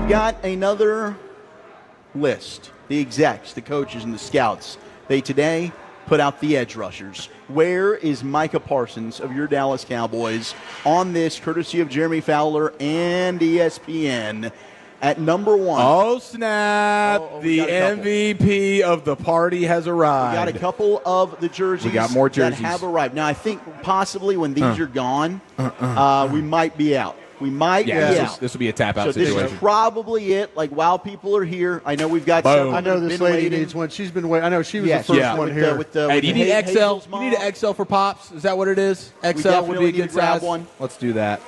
we've got another list. The execs, the coaches, and the scouts. They today put out the edge rushers. Where is Micah Parsons of your Dallas Cowboys on this, courtesy of Jeremy Fowler and ESPN, at number 1? Oh, snap. The MVP of the party has arrived. We got a couple of the jerseys, we got more jerseys that have arrived. Now, I think possibly when these are gone, we might be out. We might be out. This will be a tap-out situation. situation. This is probably it. Like, while people are here, I know we've got some. I know this lady needs one. She's been waiting. I know she was the first one here. Hey, do you need XL? You need an XL for Pops? Is that what it is? XL would be a good size. One. Let's do that.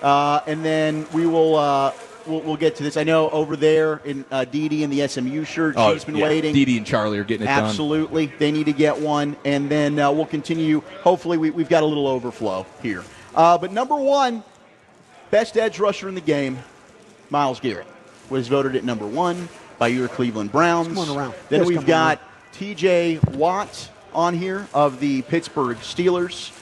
And then we will we'll get to this. I know over there in Dee in the SMU shirt, she's been waiting. Dee and Charlie are getting it done. Absolutely. They need to get one. And then we'll continue. Hopefully we've got a little overflow here. But number 1, best edge rusher in the game, Myles Garrett, was voted at number 1 by your Cleveland Browns. Then we've got T.J. Watt on here of the Pittsburgh Steelers.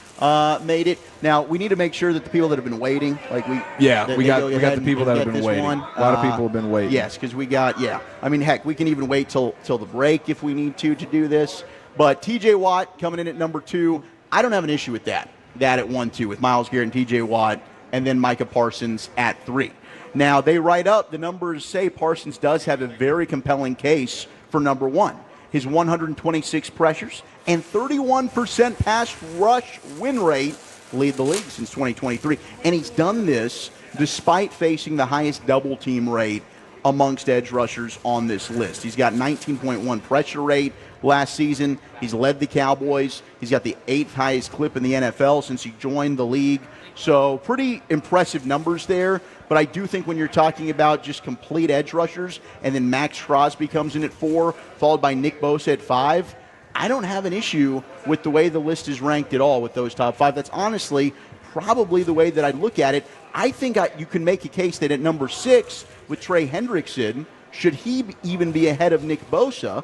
Made it. Now, we need to make sure that the people that have been waiting, like we got the people that have been waiting. A lot of people have been waiting. Yes, because we got, I mean, heck, we can even wait till the break if we need to do this. But T.J. Watt coming in at number 2. I don't have an issue with that at 1-2 with Myles Garrett and T.J. Watt, and then Micah Parsons at 3. Now, they write up, the numbers say Parsons does have a very compelling case for number 1. His 126 pressures and 31% pass rush win rate lead the league since 2023. And he's done this despite facing the highest double team rate amongst edge rushers on this list. He's got 19.1 pressure rate last season. He's led the Cowboys. He's got the 8th highest clip in the NFL since he joined the league. So pretty impressive numbers there. But I do think when you're talking about just complete edge rushers, and then Max Crosby comes in at 4, followed by Nick Bosa at 5, I don't have an issue with the way the list is ranked at all with those top 5. That's honestly probably the way that I'd look at it. I think you can make a case that at number 6 with Trey Hendrickson, should he even be ahead of Nick Bosa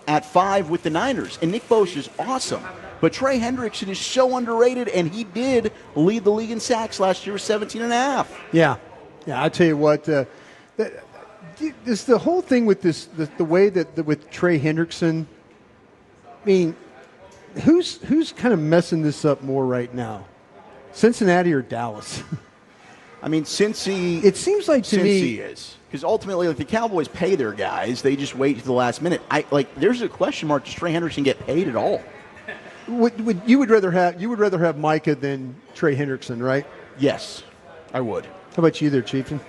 at 5 with the Niners? And Nick Bosa is awesome. But Trey Hendrickson is so underrated, and he did lead the league in sacks last year with 17.5. Yeah, I tell you what, the whole thing with the way that with Trey Hendrickson, I mean, who's kind of messing this up more right now, Cincinnati or Dallas? I mean, Cincy. It seems like to me Cincy is, because ultimately, like, the Cowboys pay their guys, they just wait to the last minute. There's a question mark: does Trey Hendrickson get paid at all? You would rather have Micah than Trey Hendrickson, right? Yes, I would. How about you there, Chieftain?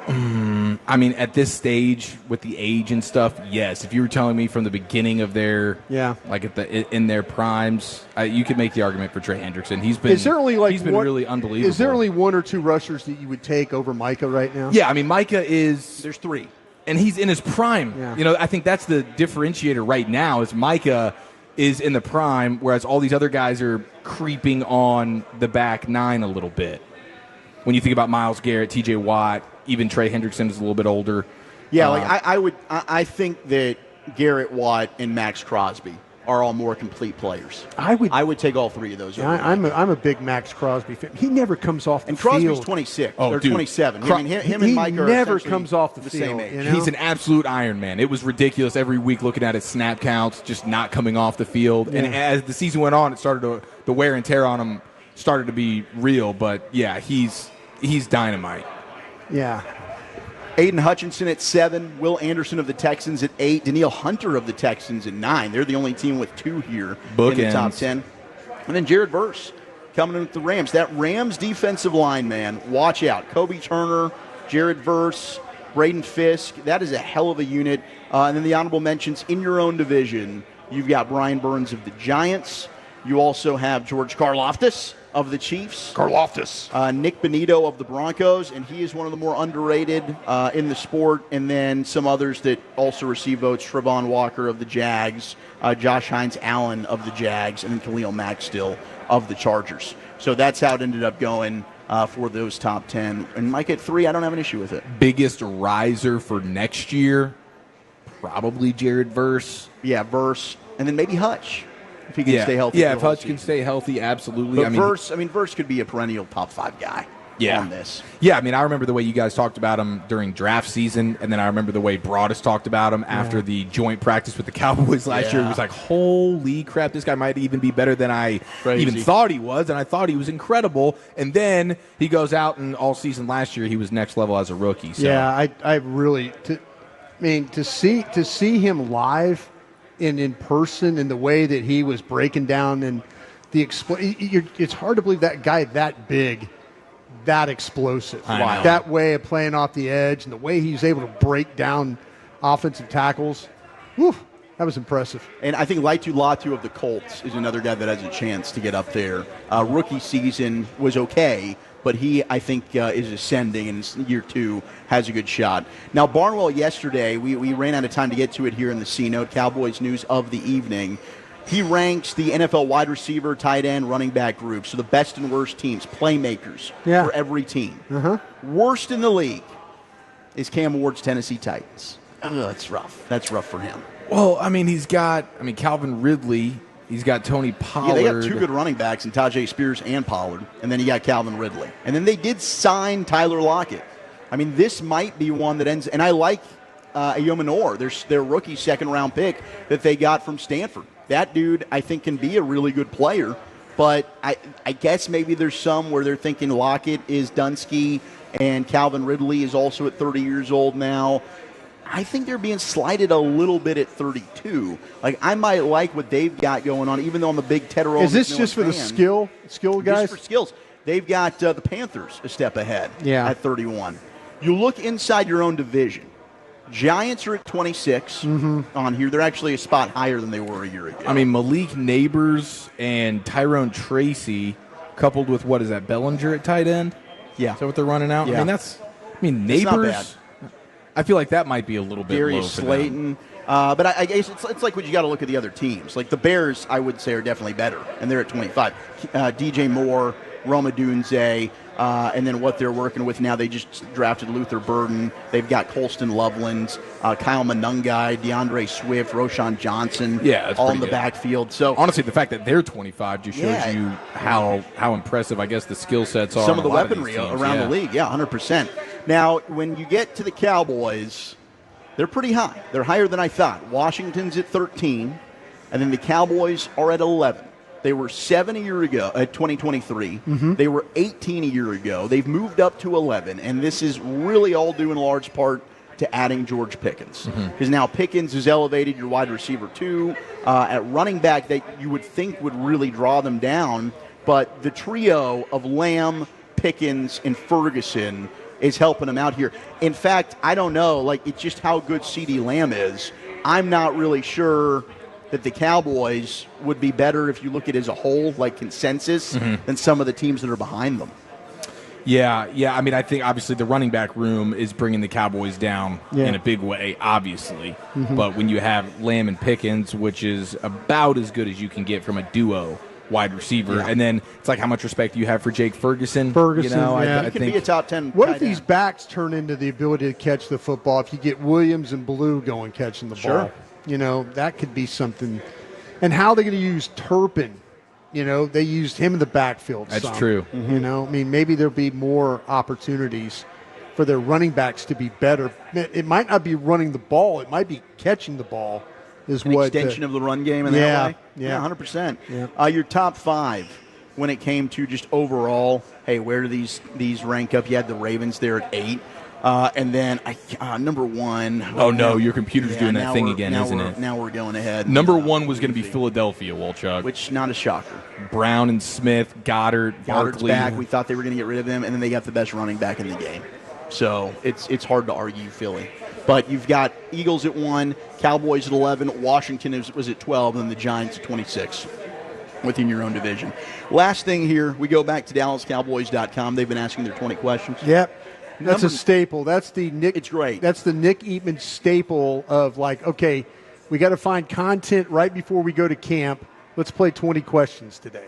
I mean, at this stage with the age and stuff, yes. If you were telling me from the beginning of their in their primes, you could make the argument for Trey Hendrickson. He's been really unbelievable. Is there only 1 or 2 rushers that you would take over Micah right now? Yeah, I mean, Micah is. There's 3, and he's in his prime. Yeah. I think that's the differentiator right now. Is Micah is in the prime, whereas all these other guys are creeping on the back 9 a little bit. When you think about Myles Garrett, T.J. Watt, even Trey Hendrickson is a little bit older. Yeah, I think that Garrett, Watt, and Max Crosby are all more complete players. I would take all 3 of those. I'm a big Max Crosby fan. He never comes off the field. field. And Crosby's 26 or 27. Him and Mike are never comes off the field. Same age. You know? He's an absolute Iron Man. It was ridiculous every week looking at his snap counts, just not coming off the field. Yeah. And as the season went on, it started the wear and tear on him started to be real. But yeah, he's dynamite. Yeah. Aiden Hutchinson at 7, Will Anderson of the Texans at 8, Danielle Hunter of the Texans at 9. They're the only team with 2 here in the top 10. And then Jared Verse coming in with the Rams. That Rams defensive line, man, watch out. Kobe Turner, Jared Verse, Braden Fisk. That is a hell of a unit. And then the honorable mentions in your own division. You've got Brian Burns of the Giants. You also have George Karlaftis of the Chiefs. Nick Benito of the Broncos, and he is one of the more underrated in the sport. And then some others that also receive votes: Trevon Walker of the Jags, Josh Hines-Allen of the Jags, and then Khalil Mack still of the Chargers. So that's how it ended up going for those top 10. And Mike at 3, I don't have an issue with it. Biggest riser for next year, probably Jared Verse. Yeah, Verse, and then maybe Hutch. If he can stay healthy. Yeah, if Hutch can stay healthy, absolutely. But Verse could be a perennial top 5 guy. on this. Yeah, I mean, I remember the way you guys talked about him during draft season, and then I remember the way Broadus talked about him after the joint practice with the Cowboys last year. It was like, holy crap, this guy might even be better than I even thought he was, and I thought he was incredible. And then he goes out, and all season last year he was next level as a rookie. So. Yeah, I really to see him live in person in the way that he was breaking down and it's hard to believe that guy that big, that explosive, that way of playing off the edge and the way he's able to break down offensive tackles. Whew, that was impressive. And I think Laitu Latu of the Colts is another guy that has a chance to get up there. Rookie season was okay, but he, I think, is ascending, and year 2 has a good shot. Now, Barnwell yesterday, we ran out of time to get to it here in the CNOTE, Cowboys news of the evening. He ranks the NFL wide receiver, tight end, running back group, so the best and worst teams, playmakers for every team. Worst in the league is Cam Ward's Tennessee Titans. That's rough. That's rough for him. Well, I mean, he's got Calvin Ridley. He's got Tony Pollard. Yeah, they got 2 good running backs in Tajay Spears and Pollard, and then you got Calvin Ridley. And then they did sign Tyler Lockett. I mean, this might be one that ends – and I like Ayomanor, their rookie second-round pick that they got from Stanford. That dude, I think, can be a really good player, but I guess maybe there's some where they're thinking Lockett is Dunsky and Calvin Ridley is also at 30 years old now. I think they're being slighted a little bit at 32. Like, I might like what they've got going on, even though I'm a big Ted Earl. Is this just for the skill guys? Just for skills. They've got the Panthers a step ahead at 31. You look inside your own division. Giants are at 26 on here. They're actually a spot higher than they were a year ago. I mean, Malik Neighbors and Tyrone Tracy, coupled with, what is that, Bellinger at tight end? Yeah. Is that what they're running out? Yeah. I mean, Neighbors, I feel like that might be a little bit Darius low for Slayton. But I guess it's like when you got to look at the other teams. Like the Bears, I would say, are definitely better, and they're at 25. DJ Moore, Roma Dunze, and then what they're working with now, they just drafted Luther Burden. They've got Colston Loveland, Kyle Monungai, DeAndre Swift, Roshan Johnson, all in the backfield. So honestly, the fact that they're 25 just shows you how impressive, I guess, the skill sets are. Some of the weaponry around the league, 100%. Now, when you get to the Cowboys, they're pretty high. They're higher than I thought. Washington's at 13, and then the Cowboys are at 11. They were 7 a year ago at 2023. They were 18 a year ago. They've moved up to 11, and this is really all due in large part to adding George Pickens. Because now Pickens has elevated your wide receiver too. At running back, that you would think would really draw them down, but the trio of Lamb, Pickens, and Ferguson is helping them out here. In fact, I don't know, like, it's just how good CeeDee Lamb is. I'm not really sure that the Cowboys would be better if you look at it as a whole, like consensus, than some of the teams that are behind them. Yeah. I mean, I think obviously the running back room is bringing the Cowboys down in a big way, obviously. But when you have Lamb and Pickens, which is about as good as you can get from a duo wide receiver, and then it's like how much respect you have for Jake Ferguson. You know, I think be a top 10. What if these backs turn into the ability to catch the football? If you get Williams and Blue going catching the ball, you know, that could be something. And how are they going to use Turpin? You know, they used him in the backfield. That's true. You know, I mean, maybe there'll be more opportunities for their running backs to be better. It might not be running the ball; it might be catching the ball. Is an what extension of the run game in that way? Yeah, 100%. Yeah. Your top 5 when it came to just overall, hey, where do these rank up? You had the Ravens there at 8. And then number 1. Oh, no, your computer's doing that thing again, isn't it? Now we're going ahead. Number 1 was going to be Philadelphia, Wolchuk. Which, not a shocker. Brown and Smith, Goddard's Barkley. Back. We thought they were going to get rid of him, and then they got the best running back in the game. So it's hard to argue Philly. But you've got Eagles at 1, Cowboys at 11, Washington was at 12, and the Giants at 26 within your own division. Last thing here, we go back to DallasCowboys.com. They've been asking their 20 questions. Yep. That's a staple. That's the Nick. It's great. That's the Nick Eatman staple of, like, okay, we got to find content right before we go to camp. Let's play 20 questions today.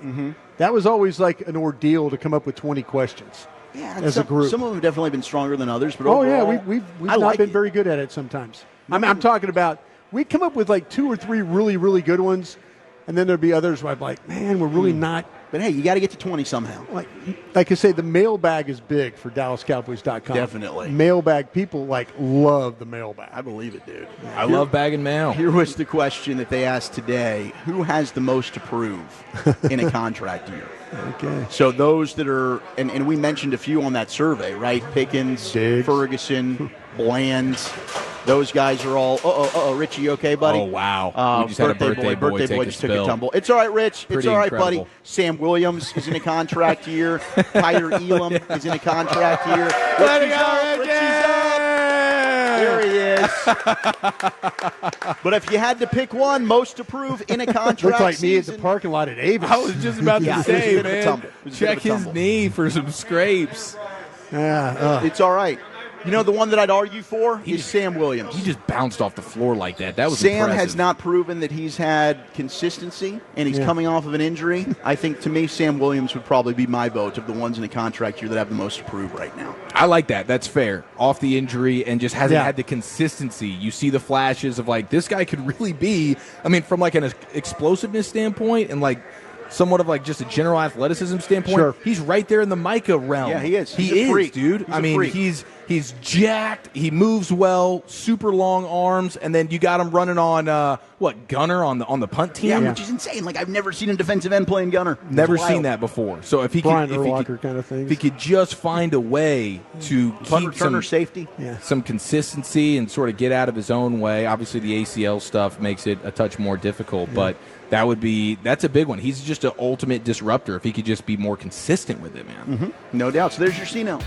That was always like an ordeal to come up with 20 questions. Yeah, as a group. Some of them have definitely been stronger than others, but overall, we've not been very good at it sometimes. I'm talking about, we come up with like 2 or 3 really, really good ones, and then there'd be others where I'm like, man, we're really not But hey, you got to get to 20 somehow. Like I say, the mailbag is big for DallasCowboys.com. Definitely. Mailbag, people love the mailbag. I believe it, dude. I love bagging mail. Here was the question that they asked today. Who has the most to prove in a contract year? Okay. So those that are, and we mentioned a few on that survey, right? Pickens, Diggs. Ferguson, Bland. Those guys are all, Richie, you okay, buddy? Oh, wow. We just had a birthday boy take a just took a spill. tumble. It's all right, Rich. It's Pretty all right, incredible. buddy. Sam Williams is in a contract year. Tyler Elam is in a contract year. Let it Richie's go, up. There he is. But if you had to pick one, most to prove in a contract Looked like me at season, the parking lot at Avis. I was just about Yeah, to it was a say, bit of a man, tumble. It was a bit check of a his tumble. knee for some scrapes. it's all right. You know, the one that I'd argue for is Sam Williams. He just bounced off the floor like that. That was Sam impressive. has not proven that he's had consistency, and he's coming off of an injury. I think, to me, Sam Williams would probably be my vote of the ones in a contract year that have the most to prove right now. I like that. That's fair. Off the injury and just hasn't had the consistency. You see the flashes of, like, this guy could really be, I mean, from, like, an explosiveness standpoint and, like, somewhat of, like, just a general athleticism standpoint. Sure. He's right there in the Micah realm. Yeah, he is. He He's a freak. dude. He's I a mean, freak. he's jacked. He moves well, super long arms, and then you got him running on Gunner on the punt team. Yeah, which is insane. Like, I've never seen a defensive end playing gunner. Never It's seen wild. that before. So if he Brian could, Urlacher kind of thing. if he could just find a way to Punt keep returner safety. some consistency and sort of get out of his own way. Obviously, the ACL stuff makes it a touch more difficult, but that's a big one. He's just an ultimate disruptor if he could just be more consistent with it, man. No doubt. So there's your CNOTE.